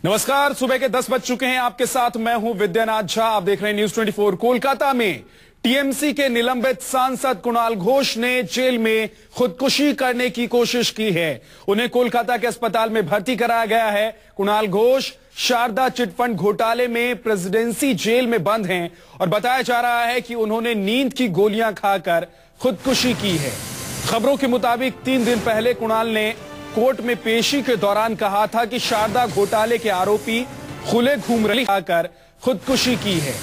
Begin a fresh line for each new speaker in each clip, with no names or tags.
नमस्कार, सुबह के 10 बज चुके हैं। आपके साथ मैं हूं विद्यानाथ झा। आप देख रहे हैं न्यूज 24। कोलकाता में टीएमसी के निलंबित सांसद कुणाल घोष ने जेल में खुदकुशी करने की कोशिश की है। उन्हें कोलकाता के अस्पताल में भर्ती कराया गया है। कुणाल घोष शारदा चिटफंड घोटाले में प्रेसिडेंसी जेल में बंद हैं और बताया जा रहा है कि उन्होंने नींद की गोलियां खाकर खुदकुशी की है। खबरों के मुताबिक 3 दिन पहले कुणाल ने कोर्ट में पेशी के दौरान कहा था कि शारदा घोटाले के आरोपी खुले घूम रहे खाकर खुदकुशी की है।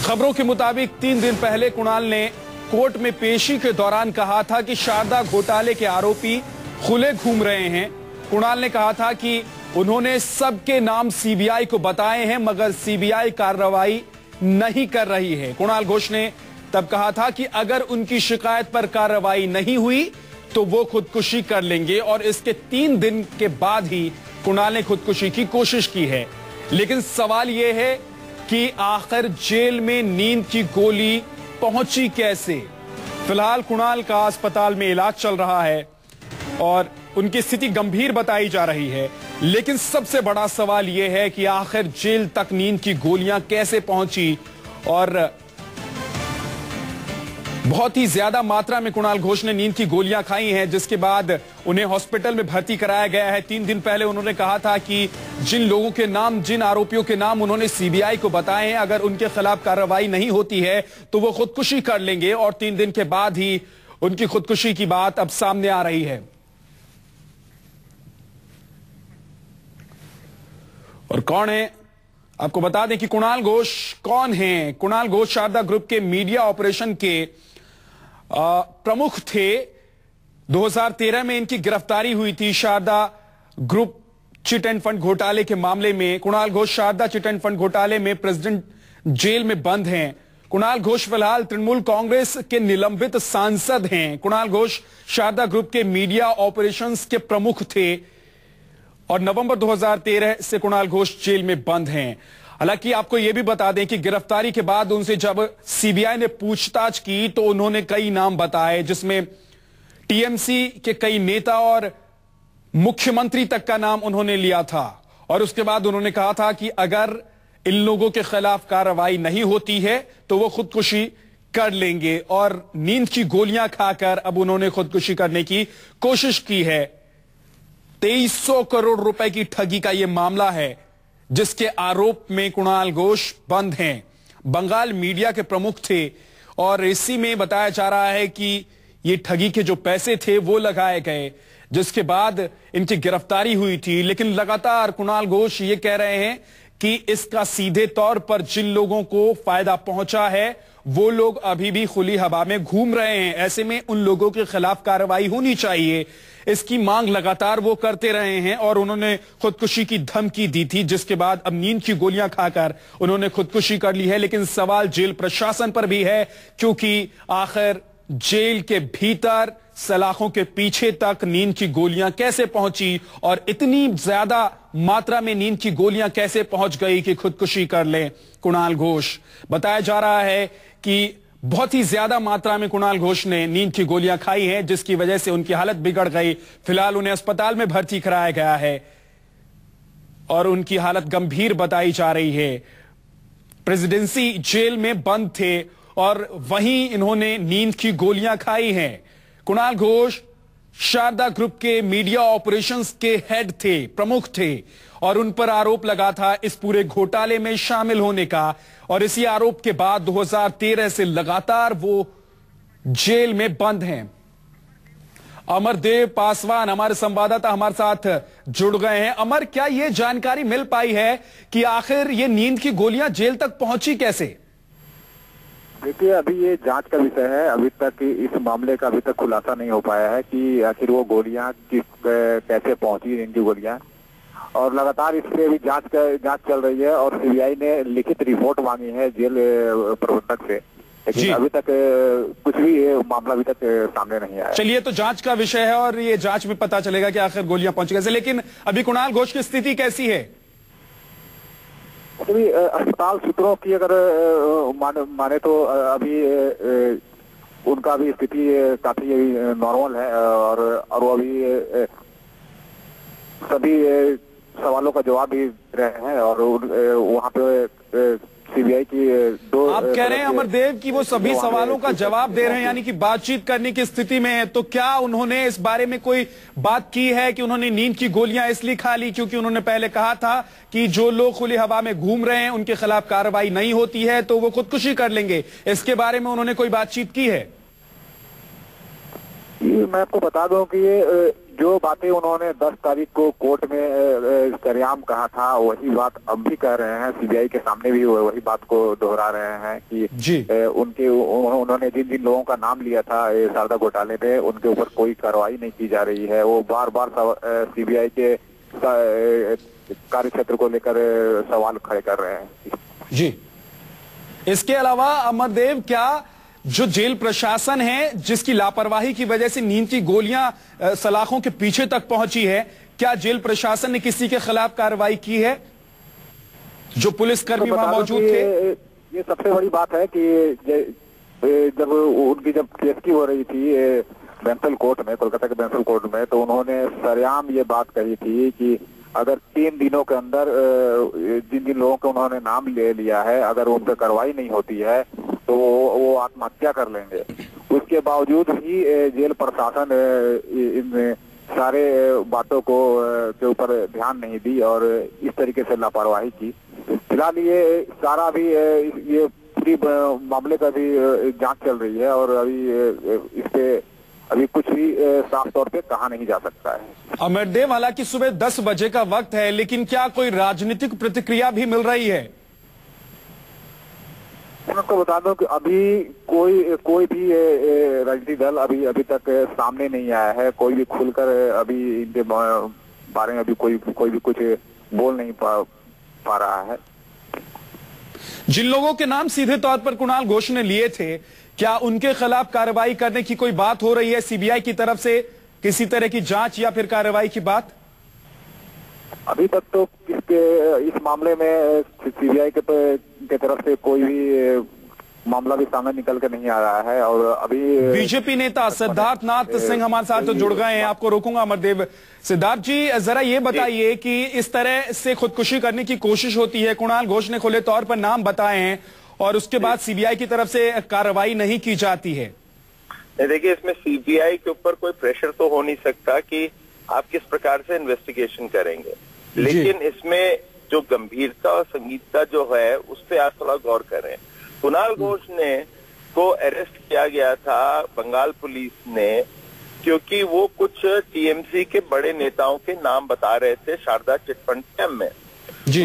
खबरों के मुताबिक 3 दिन पहले कुणाल ने कोर्ट में पेशी के दौरान कहा था कि शारदा घोटाले के आरोपी खुले घूम रहे हैं। कुणाल ने कहा था कि उन्होंने सबके नाम सीबीआई को बताए हैं, मगर सीबीआई कार्रवाई नहीं कर रही है। कुणाल घोष ने तब कहा था कि अगर उनकी शिकायत पर कार्रवाई नहीं हुई तो वो खुदकुशी कर लेंगे, और इसके 3 दिन के बाद ही कुणाल ने खुदकुशी की कोशिश की है। लेकिन सवाल यह है कि आखिर जेल में नींद की गोली पहुंची कैसे। फिलहाल कुणाल का अस्पताल में इलाज चल रहा है और उनकी स्थिति गंभीर बताई जा रही है। लेकिन सबसे बड़ा सवाल यह है कि आखिर जेल तक नींद की गोलियां कैसे पहुंची, और बहुत ही ज्यादा मात्रा में कुणाल घोष ने नींद की गोलियां खाई हैं, जिसके बाद उन्हें हॉस्पिटल में भर्ती कराया गया है। 3 दिन पहले उन्होंने कहा था कि जिन लोगों के नाम, जिन आरोपियों के नाम उन्होंने सीबीआई को बताए हैं, अगर उनके खिलाफ कार्रवाई नहीं होती है तो वो खुदकुशी कर लेंगे, और 3 दिन के बाद ही उनकी खुदकुशी की बात अब सामने आ रही है। और कौन है, आपको बता दें कि कुणाल घोष कौन हैं। कुणाल घोष शारदा ग्रुप के मीडिया ऑपरेशन के प्रमुख थे। 2013 में इनकी गिरफ्तारी हुई थी Sharda group chit and fund घोटाले के मामले में। Kunal Ghosh Sharda chit and fund घोटाले में प्रेसिडेंट जेल में बंद हैं। कुणाल घोष फिलहाल तृणमूल कांग्रेस के निलंबित सांसद हैं। कुणाल घोष शारदा ग्रुप के मीडिया ऑपरेशंस के प्रमुख थे और नवंबर 2013 से कुणाल घोष जेल में बंद हैं। हालांकि आपको यह भी बता दें कि गिरफ्तारी के बाद उनसे जब सीबीआई ने पूछताछ की तो उन्होंने कई नाम बताए, जिसमें टीएमसी के कई नेता और मुख्यमंत्री तक का नाम उन्होंने लिया था। और उसके बाद उन्होंने कहा था कि अगर इन लोगों के खिलाफ कार्रवाई नहीं होती है तो वो खुदकुशी कर लेंगे, और नींद की गोलियां खाकर अब उन्होंने खुदकुशी करने की कोशिश की है। 2300 करोड़ रुपए की ठगी का यह मामला है, जिसके आरोप में कुणाल घोष बंद हैं। बंगाल मीडिया के प्रमुख थे और इसी में बताया जा रहा है कि ये ठगी के जो पैसे थे वो लगाए गए, जिसके बाद इनकी गिरफ्तारी हुई थी। लेकिन लगातार कुणाल घोष ये कह रहे हैं कि इसका सीधे तौर पर जिन लोगों को फायदा पहुंचा है वो लोग अभी भी खुली हवा में घूम रहे हैं। ऐसे में उन लोगों के खिलाफ कार्रवाई होनी चाहिए, इसकी मांग लगातार वो करते रहे हैं। और उन्होंने खुदकुशी की धमकी दी थी, जिसके बाद अब नींद की गोलियां खाकर उन्होंने खुदकुशी कर ली है। लेकिन सवाल जेल प्रशासन पर भी है, क्योंकि आखिर जेल के भीतर सलाखों के पीछे तक नींद की गोलियां कैसे पहुंची, और इतनी ज्यादा मात्रा में नींद की गोलियां कैसे पहुंच गई कि खुदकुशी कर ले कुणाल घोष। बताया जा रहा है कि बहुत ही ज्यादा मात्रा में कुणाल घोष ने नींद की गोलियां खाई हैं, जिसकी वजह से उनकी हालत बिगड़ गई। फिलहाल उन्हें अस्पताल में भर्ती कराया गया है और उनकी हालत गंभीर बताई जा रही है। प्रेसिडेंसी जेल में बंद थे और वहीं इन्होंने नींद की गोलियां खाई हैं। कुणाल घोष शारदा ग्रुप के मीडिया ऑपरेशंस के हेड थे, प्रमुख थे, और उन पर आरोप लगा था इस पूरे घोटाले में शामिल होने का। और इसी आरोप के बाद 2013 से लगातार वो जेल में बंद हैं। अमरदेव पासवान हमारे संवाददाता हमारे साथ जुड़ गए हैं। अमर, क्या ये जानकारी मिल पाई है कि आखिर ये नींद की गोलियां जेल तक पहुंची कैसे?
देखिए, अभी ये जांच का विषय है। अभी तक इस मामले का अभी तक खुलासा नहीं हो पाया है कि आखिर वो गोलियां कैसे पहुंची, इनकी गोलियां। और लगातार इस पे भी जांच चल रही है और सीबीआई ने लिखित रिपोर्ट मांगी है जेल प्रबंधक से, लेकिन अभी तक कुछ भी मामला अभी तक सामने नहीं आया।
चलिए, तो जांच का विषय है और ये जांच में पता चलेगा कि आखिर गोलियां पहुंची कैसे। लेकिन अभी कुणाल घोष की स्थिति कैसी है?
अभी अस्पताल सूत्रों की अगर माने तो अभी उनका भी स्थिति काफी नॉर्मल है, और वो अभी सभी सवालों का जवाब भी दे रहे हैं और वहाँ पे सीबीआई की दो।
आप कह रहे हैं अमरदेव कि वो सभी सवालों का जवाब दे रहे हैं, यानी कि बातचीत करने की स्थिति में है। तो क्या उन्होंने इस बारे में कोई बात की है कि उन्होंने नींद की गोलियां इसलिए खा ली क्योंकि उन्होंने पहले कहा था कि जो लोग खुली हवा में घूम रहे हैं उनके खिलाफ कार्रवाई नहीं होती है तो वो खुदकुशी कर लेंगे? इसके बारे में उन्होंने कोई बातचीत की है?
मैं आपको बता दूं कि ये जो बातें उन्होंने 10 तारीख को कोर्ट में सरेआम कहा था वही बात अब भी कह रहे हैं। सीबीआई के सामने भी वही बात को दोहरा रहे हैं कि उन्होंने जिन जिन लोगों का नाम लिया था शारदा घोटाले में उनके ऊपर कोई कार्रवाई नहीं की जा रही है। वो बार बार सीबीआई के कार्यक्षेत्र को लेकर सवाल खड़े कर रहे हैं।
जी, इसके अलावा अमरदेव, क्या जो जेल प्रशासन है जिसकी लापरवाही की वजह से नींद की गोलियां सलाखों के पीछे तक पहुंची है, क्या जेल प्रशासन ने किसी के खिलाफ कार्रवाई की है? जो पुलिसकर्मी वहां मौजूद थे।
ये सबसे बड़ी बात है कि जब उनकी केस हो रही थी बैंसल कोर्ट में, कोलकाता के बैंसल कोर्ट में, तो उन्होंने सरेआम ये बात कही थी कि अगर 3 दिनों के अंदर जिन जिन लोगों का उन्होंने नाम ले लिया है अगर उन पर कार्रवाई नहीं होती है तो वो आत्महत्या कर लेंगे। उसके बावजूद भी जेल प्रशासन इन सारे बातों को के ऊपर ध्यान नहीं दी और इस तरीके से लापरवाही की। फिलहाल ये सारा भी ये पूरी मामले का भी जांच चल रही है और अभी इस पे अभी कुछ भी साफ तौर पे कहा नहीं जा सकता है।
अमरदेव, हालांकि सुबह 10 बजे का वक्त है, लेकिन क्या कोई राजनीतिक प्रतिक्रिया भी मिल रही है?
मैं आपको बता दूं कि अभी कोई भी राजनीतिक दल अभी तक सामने नहीं आया है। कोई भी खुलकर अभी इनके बारे में अभी कोई भी कुछ बोल नहीं पा रहा है।
जिन लोगों के नाम सीधे तौर पर कुणाल घोष ने लिए थे, क्या उनके खिलाफ कार्रवाई करने की कोई बात हो रही है सीबीआई की तरफ से? किसी तरह की जांच या फिर कार्रवाई की बात?
अभी तक तो इस मामले में सीबीआई के तरफ से कोई भी मामला भी सामने निकल के नहीं आ रहा है। और अभी
बीजेपी नेता सिद्धार्थ नाथ सिंह हमारे साथ तो जुड़ गए हैं। आपको रोकूंगा अमरदेव। सिद्धार्थ जी, जरा ये बताइए कि इस तरह से खुदकुशी करने की कोशिश होती है, कुणाल घोष ने खुले तौर पर नाम बताए हैं और उसके बाद सीबीआई की तरफ से कार्रवाई नहीं की जाती है।
देखिए, इसमें सीबीआई के ऊपर कोई प्रेशर तो हो नहीं सकता कि आप किस प्रकार से इन्वेस्टिगेशन करेंगे, लेकिन इसमें जो गंभीरता और संगीनता जो है उस पर आप थोड़ा गौर करें। कुणाल घोष ने को अरेस्ट किया गया था बंगाल पुलिस ने क्योंकि वो कुछ टीएमसी के बड़े नेताओं के नाम बता रहे थे शारदा चिटफंड स्कैम में।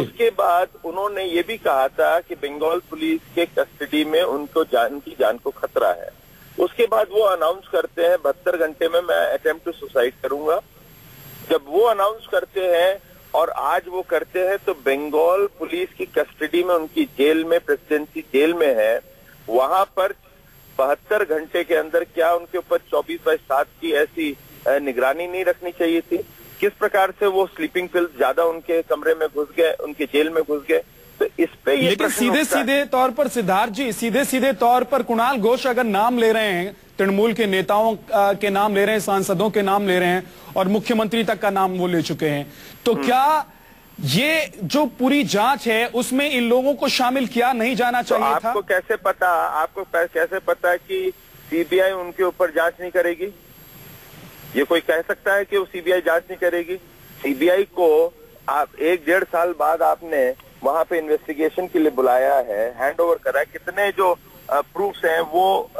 उसके बाद उन्होंने ये भी कहा था कि बंगाल पुलिस के कस्टडी में उनकी जान को खतरा है। उसके बाद वो अनाउंस करते हैं 72 घंटे में मैं अटेम्प्ट टू सुसाइड करूंगा। जब वो अनाउंस करते हैं और आज वो करते हैं तो बंगाल पुलिस की कस्टडी में उनकी जेल में, प्रेसिडेंसी जेल में है, वहां पर 72 घंटे के अंदर क्या उनके ऊपर 24/7 की ऐसी निगरानी नहीं रखनी चाहिए थी? किस प्रकार से वो स्लीपिंग पिल्स ज्यादा उनके कमरे में घुस गए, उनके जेल में घुस गए? तो इस पे ये
लेकिन सीधे तौर पर सिद्धार्थ जी, सीधे तौर पर कुणाल घोष अगर नाम ले रहे हैं, तृणमूल के नेताओं के नाम ले रहे हैं, सांसदों के नाम ले रहे हैं और मुख्यमंत्री तक का नाम वो ले चुके हैं, तो क्या ये जो पूरी जांच है उसमें इन लोगों को शामिल किया नहीं जाना चाहिए था?
आपको कैसे पता कि सीबीआई उनके ऊपर जांच नहीं करेगी? ये कोई कह सकता है कि वो सीबीआई जांच नहीं करेगी? सीबीआई को आप 1-1.5 साल बाद आपने वहां पे इन्वेस्टिगेशन के लिए बुलाया है, हैंडओवर करा है, कितने जो प्रूफ्स हैं वो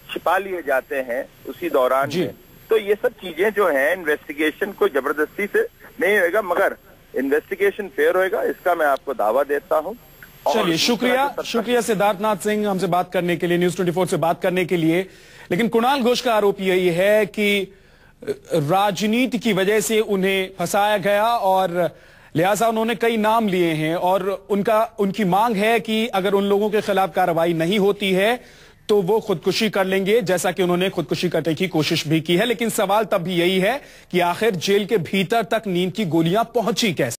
छिपा लिए जाते हैं उसी दौरान में। तो ये सब चीजें जो हैं इन्वेस्टिगेशन को जबरदस्ती से नहीं होगा, मगर इन्वेस्टिगेशन फेयर होएगा, इसका मैं आपको दावा देता हूं।
चलिए, शुक्रिया सिद्धार्थ नाथ सिंह हमसे बात करने के लिए, न्यूज 24 से बात करने के लिए। लेकिन कुणाल घोष का आरोप यही है कि राजनीति की वजह से उन्हें फंसाया गया और लिहाजा उन्होंने कई नाम लिए हैं और उनकी मांग है कि अगर उन लोगों के खिलाफ कार्रवाई नहीं होती है तो वो खुदकुशी कर लेंगे, जैसा कि उन्होंने खुदकुशी करने की कोशिश भी की है। लेकिन सवाल तब भी यही है कि आखिर जेल के भीतर तक नींद की गोलियां पहुंची कैसे?